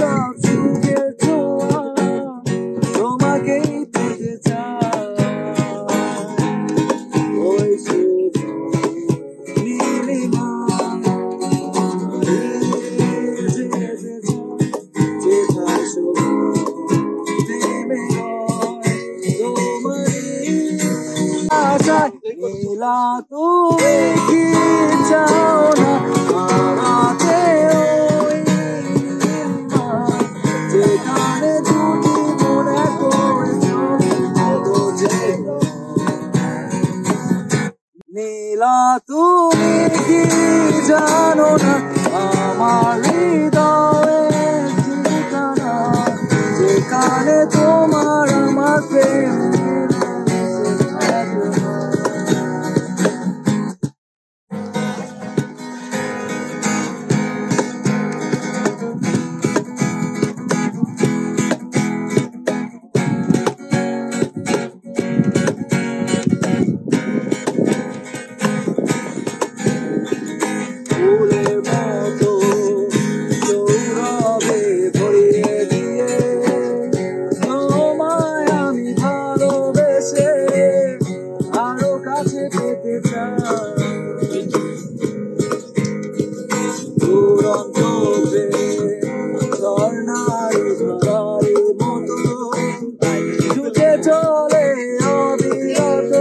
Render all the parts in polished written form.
সব সুখের ছোঁয়া তোমাকেই পেতে চাই ওই শুধু নীলিমা যেথায় শুধু নেমে তোমারই আশায় নীলা তুমি কি চাও না হারাতে ওই নীলিমা যেখানে দুটি মন এক হয়েছে কত যে নীলা তুমি কি জানো না আমার হৃদয়ের ঠিকানা যেখানে তোমার আমার প্রেম ফুলের মতো সৌরভে ভরিয়ে দিয়ে তোমায় আমি ভালোবেসে আরো কাছে পেতে চাই দুরন্ত ঝর্ণার ধারার মতো ছুটে চলে অবিরত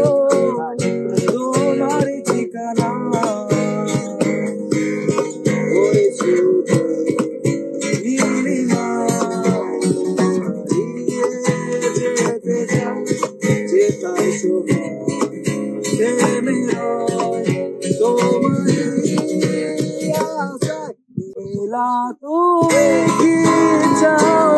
তোমারই ঠিকানা ওই শুধু নীলিমা হারিয়ে যেতে চাই যেথায় শুধু থেমে রয় তোমারই আশায় নীলা তুমি কি চাও